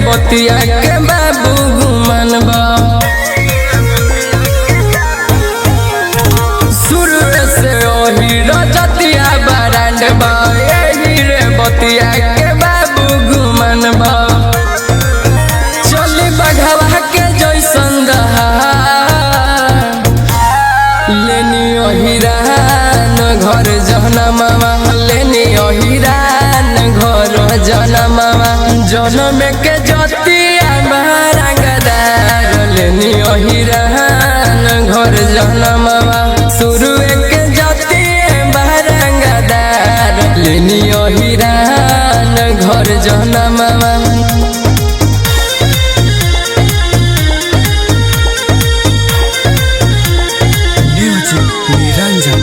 बतिया के बाबू गुमान बा शुरू से ओही रजतिया बरांड बा एही रे बतिया के बाबू गुमान बा चली बढ़ावा के जैसन रहा लेनी ओहिरान घर जनमावा लेनी ओहिरान घर जनमावा जनम के जतिया रंगदार लेनी ओहिरान घर जनमावा शुरू के जतिया रंगदार लेनी ओहिरान घर जनमावा निरंजन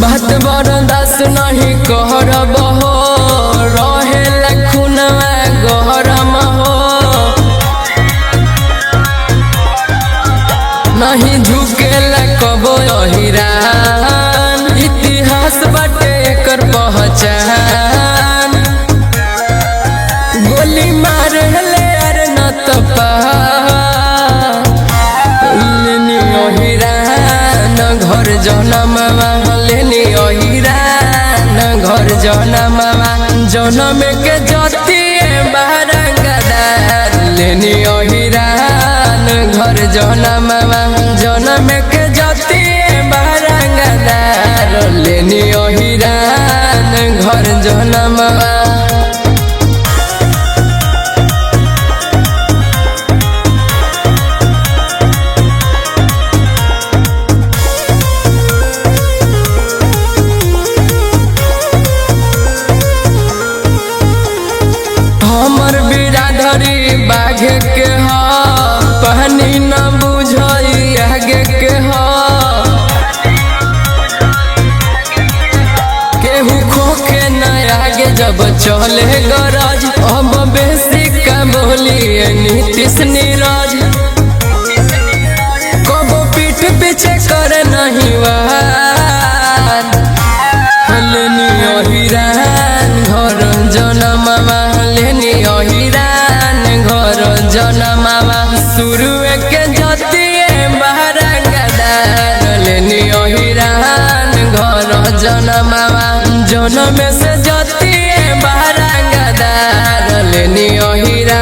बात बरदास नहीं कहरब हो रहे लखुनवा गहरम हो नहीं झुके कबो अहिरान इतिहास बाटे एकर पहचान गोली मार ले अर न तपा लेनी ओहिरान घर जनमावा लेनी ओहिरान घर जनमावा जनम के जतिए रंगदार लेनी ओहिरान घर जनमावा जनम के जतिए रंगदार लेनी ओहिरान घर जनमावा हमर बिरादरी बाघे के ह पहनी न बुझई आगे के ह केहू खोखे न आगे जब चले गरज अब बेसी का बोली नीतीश नीरज कबो पीठ पीछे करे नहीं वार लेनी ओहिरान घर जनमावा लेनी ओहिरान घर जनमावा शुरू के जतिए रंगदार लेनी ओहिरान घर जनमावा जनम से जतिए रंगदार लेनी ओहिरान